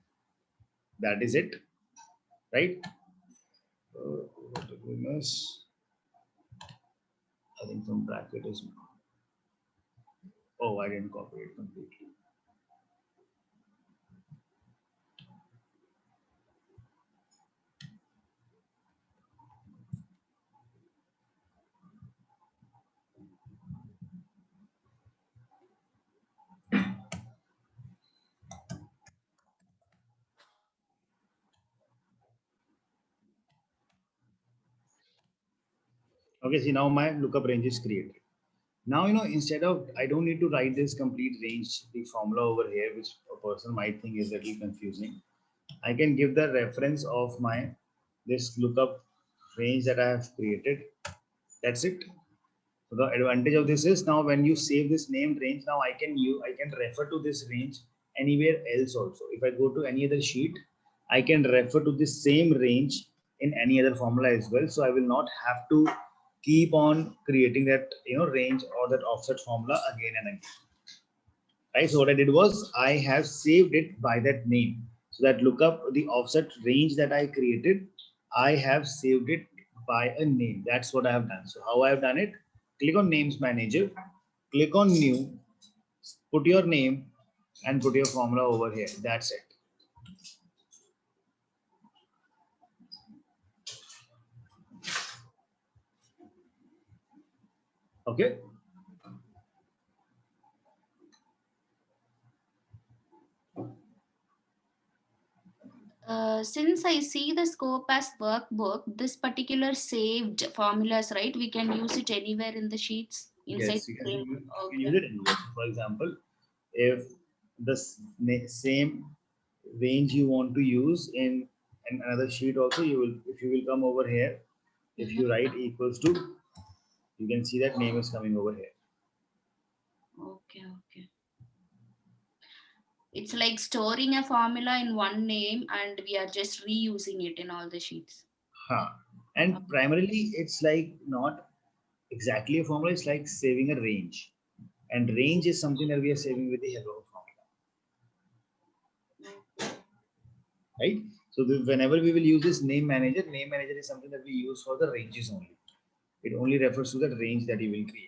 That is it, right? What the goodness. I think some bracket is. Oh, I didn't copy it completely. Okay, see now my lookup range is created. Now, instead of, I don't need to write this complete range, the formula over here, which a person might think is a little confusing. I can give the reference of this lookup range that I have created. That's it. So the advantage of this is now when you save this named range, now I can refer to this range anywhere else also. If I go to any other sheet, I can refer to the same range in any other formula as well. So I will not have to keep on creating that range or that offset formula again and again. Right. So what I did was I have saved it by that name. So that lookup the offset range that I created, I have saved it by a name. That's what I have done. So how I have done it? Click on names manager, click on new, put your name and put your formula over here. That's it. Okay. Since I see the scope as workbook, this particular saved formulas, right? We can use it anywhere in the sheets inside. Yes, you can use Okay. it anywhere. For example, if the same range you want to use in another sheet also, if you will come over here, if you write equals to, you can see that name is coming over here. Okay, okay. It's like storing a formula in one name and we are just reusing it in all the sheets. And primarily, it's like not exactly a formula, it's like saving a range. And range is something that we are saving with the help of formula. Right? So whenever we will use this name manager is something that we use for the ranges only. It only refers to the range that you will create.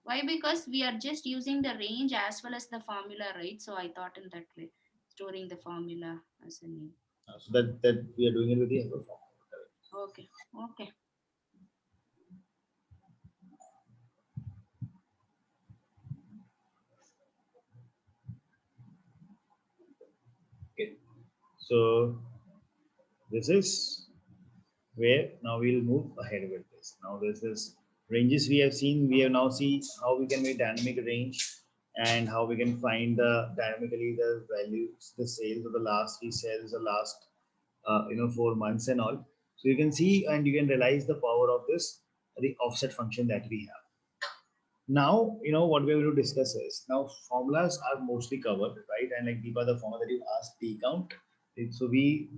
Why? Because we are just using the range as well as the formula, right? So I thought in that way, storing the formula as a name. So that we are doing it with the help of formula. Okay, okay. Okay. So this is where now we'll move ahead with this. Now this is ranges we have seen. We have now seen how we can make dynamic range and how we can find the dynamically the values, the sales of the last 3 cells, the last 4 months and all. So you can see and you can realize the power of this, the offset function that we have. Now, what we're going to discuss is now formulas are mostly covered, right? And like Deepa, the formula that you asked, T count. So we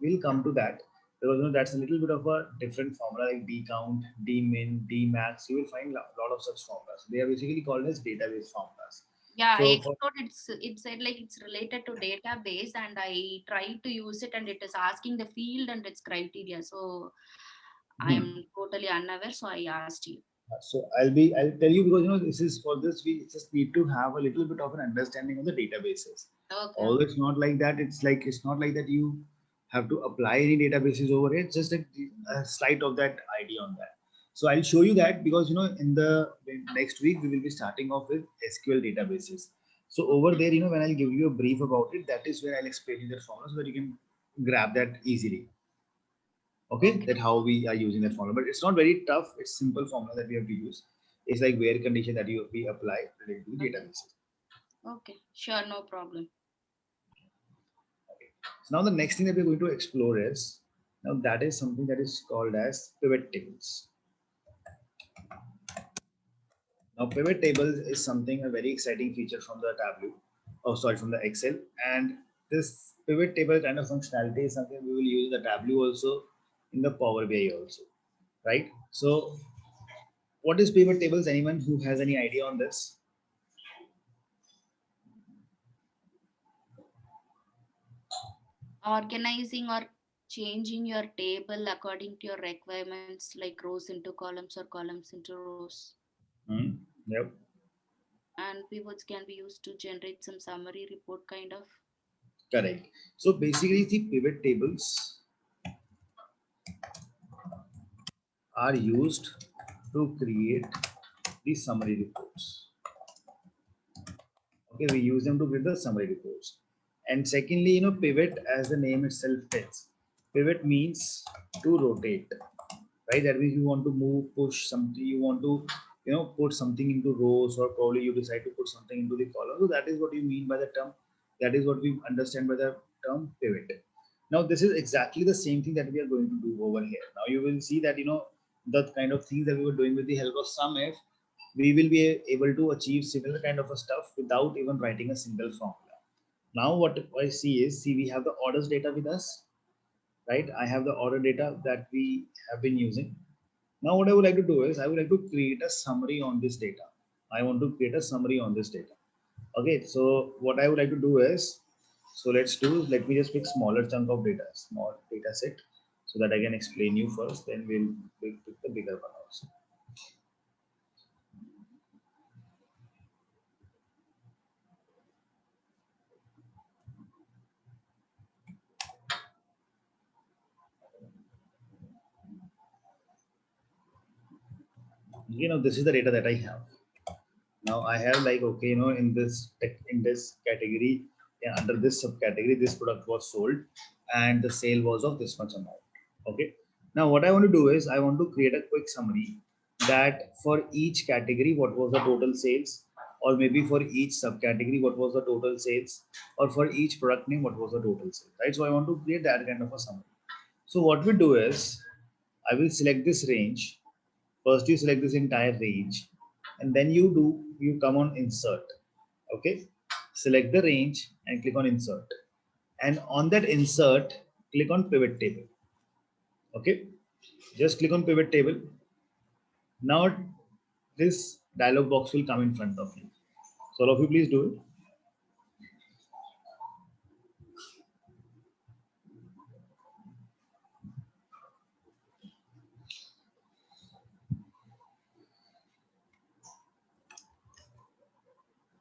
will come to that because that's a little bit of a different formula like D count, D min, D max. You will find a lot of such formulas. They are basically called as database formulas. Yeah, So I explored it said like it's related to database and I tried to use it and it is asking the field and its criteria. So I'm totally unaware. So I asked you. So I'll tell you because this is for this we just need to have a little bit of an understanding of the databases. Okay. Although it's not like that, it's not like that you have to apply any databases over it, just a slight of that idea on that. So I'll show you that because in the next week we will be starting off with SQL databases. So over there, when I'll give you a brief about it, that is where I'll explain you the formula so that you can grab that easily. Okay, that how we are using that formula, but it's not very tough. It's simple formula that we have to use. It's like where condition that we apply related to the databases. Okay, sure, no problem. So now the next thing that we're going to explore is, now that is something that is called as pivot tables. Now pivot tables is something, a very exciting feature from the Tableau, from the Excel. And this pivot table kind of functionality is something we will use in the Tableau also, in the Power BI also, right? So what is pivot tables? Anyone who has any idea on this? Organizing or changing your table according to your requirements, like rows into columns or columns into rows. Yep. And pivots can be used to generate some summary report kind of. Correct. So basically the pivot tables are used to create the summary reports. Okay, we use them to create the summary reports. And secondly, pivot, as the name itself tells, pivot means to rotate, right? That means you want to move, push something, you want to, put something into rows, or probably you decide to put something into the column. So that is what you mean by the term. That is what we understand by the term pivot. Now, this is exactly the same thing that we are going to do over here. Now, you will see that, the kind of things that we were doing with the help of SUMIF, we will be able to achieve similar kind of a stuff without even writing a single formula. Now, what I see is, we have the orders data with us, right? I have the order data that we have been using. Now, what I would like to do is, I would like to create a summary on this data. I want to create a summary on this data. Okay, so what I would like to do is, so let me just pick smaller chunk of data, small data set, so that I can explain you first, then we'll pick the bigger one also. This is the data that I have. Now I have like, okay, in this category, yeah, under this subcategory, this product was sold and the sale was of this much amount. Okay. Now what I want to do is, I want to create a quick summary that for each category, what was the total sales, or maybe for each subcategory, what was the total sales, or for each product name, what was the total sales, right? So I want to create that kind of a summary. So what we do is, I will select this range. First, you select this entire range, and then you come on insert. Okay, select the range and click on insert, and on that insert, click on pivot table. Okay, just click on pivot table. Now this dialog box will come in front of you. So all of you, please do it.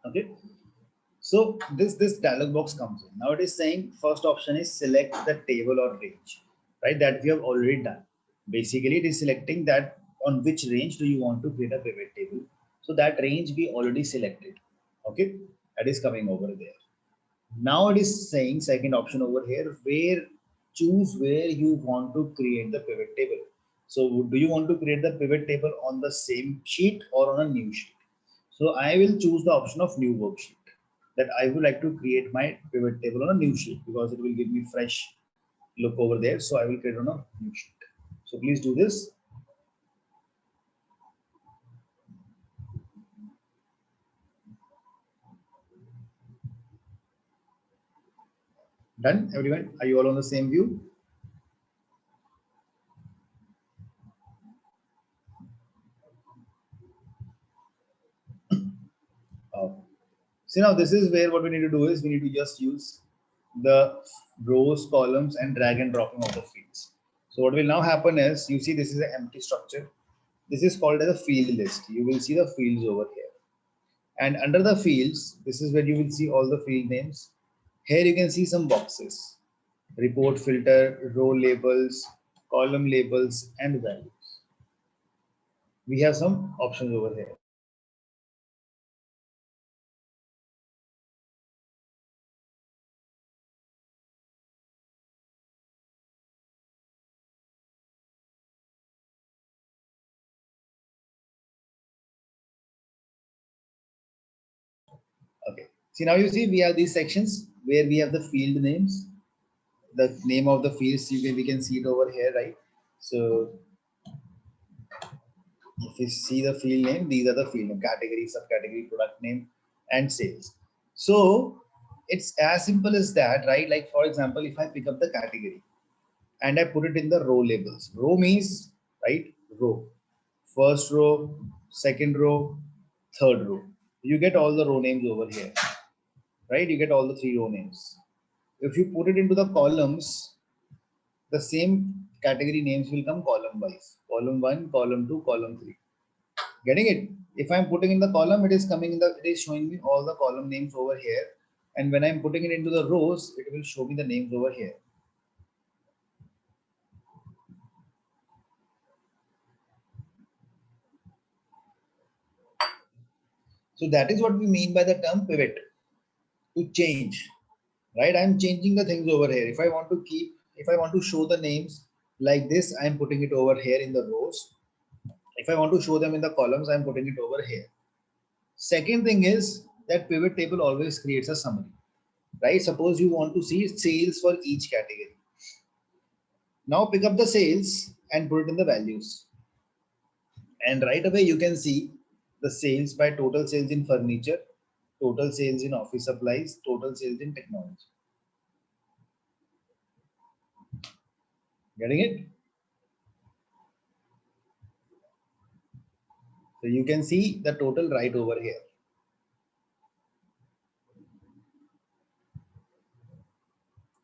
Okay, so this dialog box comes in. Now it is saying first option is select the table or range, right? That we have already done. Basically, it is selecting that on which range do you want to create a pivot table. So that range we already selected. Okay, that is coming over there. Now it is saying second option over here, where choose where you want to create the pivot table. So do you want to create the pivot table on the same sheet or on a new sheet? So I will choose the option of new worksheet, that I would like to create my pivot table on a new sheet because it will give me fresh look over there. So I will create on a new sheet. So please do this. Done, everyone? Are you all on the same view? So now this is where what we need to do is, we need to just use the rows, columns, and drag and dropping of the fields. So what will now happen is, you see this is an empty structure. This is called as a field list. You will see the fields over here. And under the fields, this is where you will see all the field names. Here you can see some boxes: report filter, row labels, column labels, and values. We have some options over here. Okay. See, now you see we have these sections where we have the field names, the name of the fields. We can see it over here, right? So if you see the field name, these are the field name, category, subcategory, product name, and sales. So it's as simple as that, right? Like for example, if I pick up the category and I put it in the row labels. Row means, right, row. First row, second row, third row. You get all the row names over here, right? You get all the 3 row names. If you put it into the columns, the same category names will come column wise. Column 1, column 2, column 3. Getting it? If I'm putting in the column, it is coming in the, it is showing me all the column names over here. And when I'm putting it into the rows, it will show me the names over here. So that is what we mean by the term pivot, to change, right? I'm changing the things over here. If I want to keep, if I want to show the names like this, I'm putting it over here in the rows. If I want to show them in the columns, I'm putting it over here. Second thing is that pivot table always creates a summary, right? Suppose you want to see sales for each category. Now pick up the sales and put it in the values. And right away you can see the sales by total sales in furniture, total sales in office supplies, total sales in technology. Getting it? So you can see the total right over here.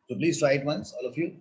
So please try it once, all of you.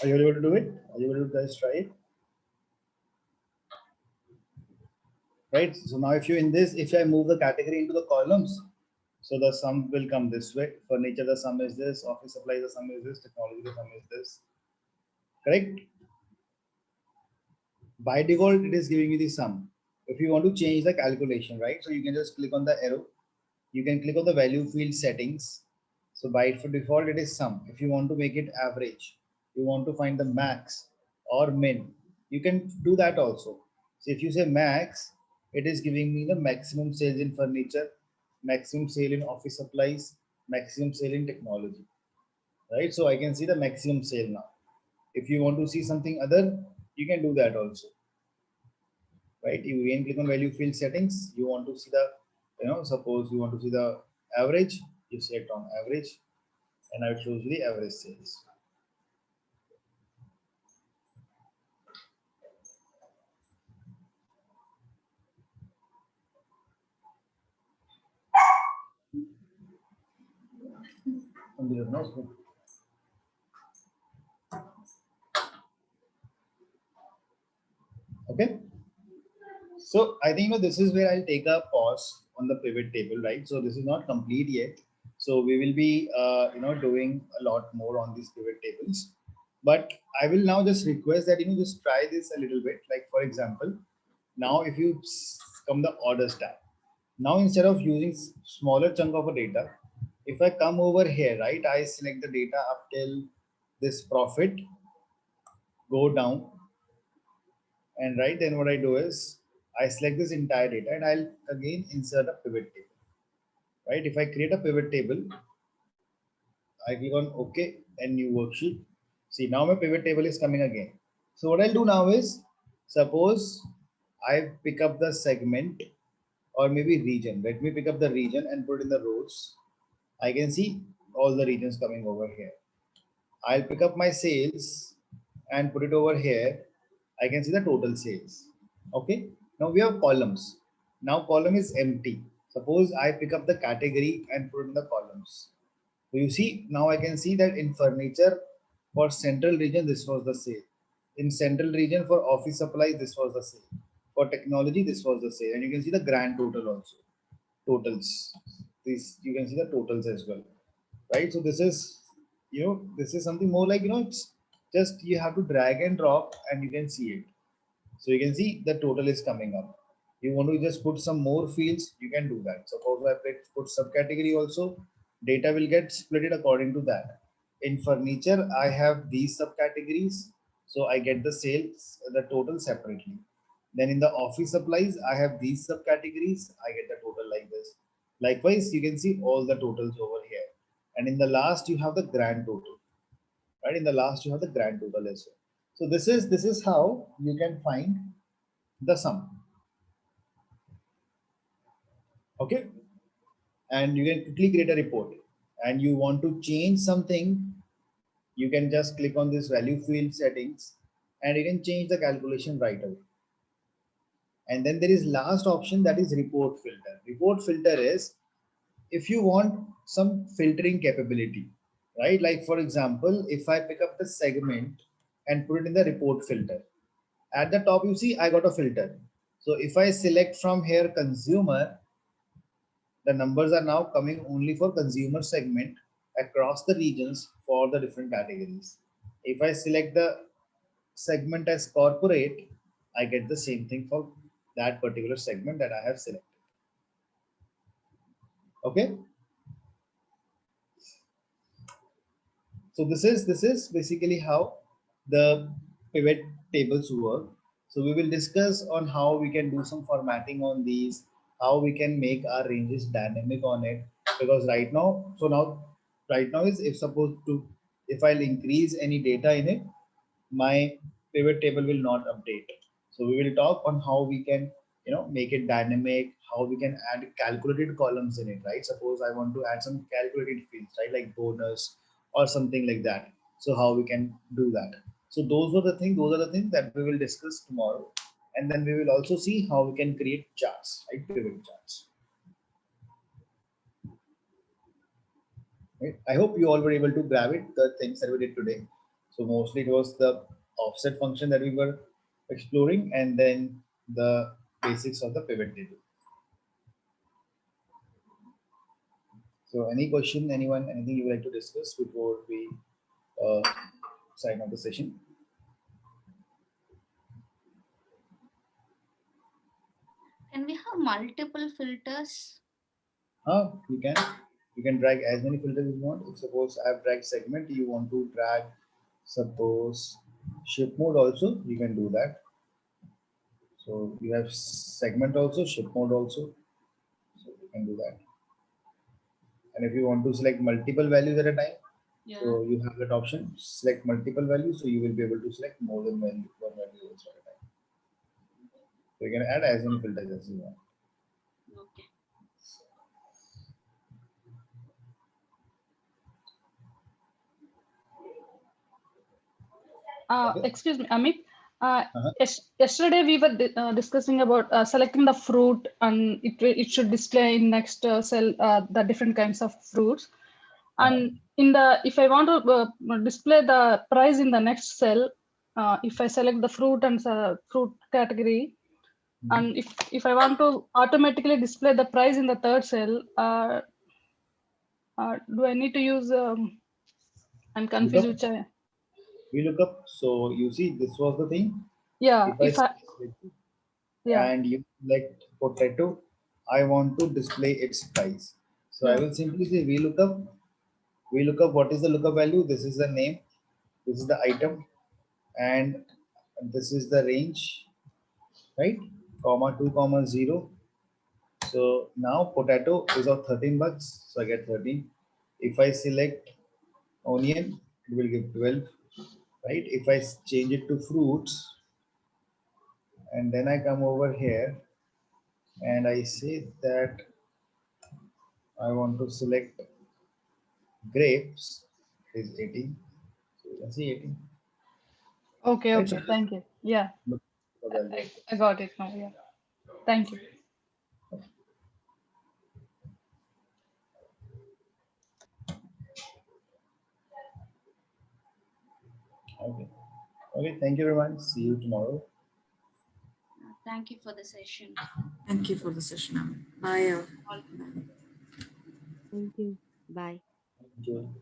Are you able to do it? Are you able to guys try it? Right. So now if you in this, if I move the category into the columns, so the sum will come this way. Furniture, the sum is this. Office supplies, the sum is this. Technology, the sum is this. Correct? By default, it is giving you the sum. If you want to change the calculation, right? So you can just click on the arrow. You can click on the value field settings. So by default, it is sum. If you want to make it average, you want to find the max or min, you can do that also. So if you say max, it is giving me the maximum sales in furniture, maximum sale in office supplies, maximum sale in technology, right? So I can see the maximum sale now. If you want to see something other, you can do that also, right? You again click on value field settings. You want to see the, suppose you want to see the average, you select on average, and now it shows the average sales. Okay. So I think this is where I'll take a pause on the pivot table, right? So this is not complete yet. So we will be doing a lot more on these pivot tables. But I will now just request that just try this a little bit. Like for example, now if you come the orders tab, now instead of using smaller chunk of a data, if I come over here, right, I select the data up till this profit, go down, and right then what I do is I select this entire data and I'll again insert a pivot table. Right? If I create a pivot table, I click on OK and new worksheet. See, now my pivot table is coming again. So what I'll do now is, suppose I pick up the segment or maybe region. Let me pick up the region and put in the rows. I can see all the regions coming over here. I'll pick up my sales and put it over here. I can see the total sales. Okay. Now we have columns. Now column is empty. Suppose I pick up the category and put it in the columns. So you see, now I can see that in furniture for central region, this was the sale. In central region for office supplies, this was the sale. For technology, this was the sale. And you can see the grand total also. Totals. This you can see the totals as well. Right. So this is, this is something more like, it's just you have to drag and drop and you can see it. So you can see the total is coming up. You want to just put some more fields, you can do that. Suppose I put subcategory also, data will get split according to that. In furniture, I have these subcategories. So I get the sales, the total separately. Then in the office supplies, I have these subcategories. I get the total like this. Likewise, you can see all the totals over here. And in the last, you have the grand total. Right? In the last, you have the grand total as well. So this is how you can find the sum. Okay. And you can quickly create a report, and you want to change something, you can just click on this value field settings and you can change the calculation right away. And then there is last option, that is report filter. Report filter is if you want some filtering capability, right? Like for example, if I pick up the segment and put it in the report filter, at the top you see I got a filter. So if I select from here consumer, the numbers are now coming only for consumer segment across the regions for the different categories. If I select the segment as corporate, I get the same thing for that particular segment that I have selected. Okay. So this is basically how the pivot tables work. So we will discuss on how we can do some formatting on these, how we can make our ranges dynamic on it. Because right now is if supposed to, if I'll increase any data in it, my pivot table will not update. So we will talk on how we can, make it dynamic, how we can add calculated columns in it, right? Suppose I want to add some calculated fields, right? Like bonus or something like that. So how we can do that. So those are the things that we will discuss tomorrow. And then we will also see how we can create charts, right? Pivot charts. Right? I hope you all were able to grab it, the things that we did today. So mostly it was the offset function that we were exploring, and then the basics of the pivot table. So any question, anyone, anything you would like to discuss before we sign off the session? Can we have multiple filters? You can drag as many filters as you want. If suppose I have dragged segment, you want to drag suppose ship mode also, you can do that. So you have segment also, ship mode also. So you can do that. And if you want to select multiple values at a time, Yeah. so you have that option, select multiple values. So you will be able to select more than one value at a time. So you can add as many filters as you want. Okay. Excuse me, Amit. Uh-huh. Yesterday we were discussing about selecting the fruit, and it should display in next cell the different kinds of fruits. And in the if I want to display the price in the next cell, if I select the fruit and fruit category, and if I want to automatically display the price in the third cell, do I need to use? I'm confused. Which I We look up. So you see, this was the thing. yeah. If I Yeah. and you select potato, I want to display its price. So I Yeah. will simply say VLOOKUP. VLOOKUP, what is the lookup value? This is the name, this is the item, and this is the range, right? Comma 2, comma 0. So now potato is of 13 bucks, so I get 13. If I select onion, it will give 12, right? If I change it to fruits, and then I come over here and I say that I want to select grapes, is 18. can see 18. Okay, Right, okay. so Thank you. Yeah, look the value. I got it now. Yeah. Thank you. Okay. Okay, thank you everyone. See you tomorrow. Thank you for the session. Thank you for the session. Bye. All. Thank you. Bye. Thank you.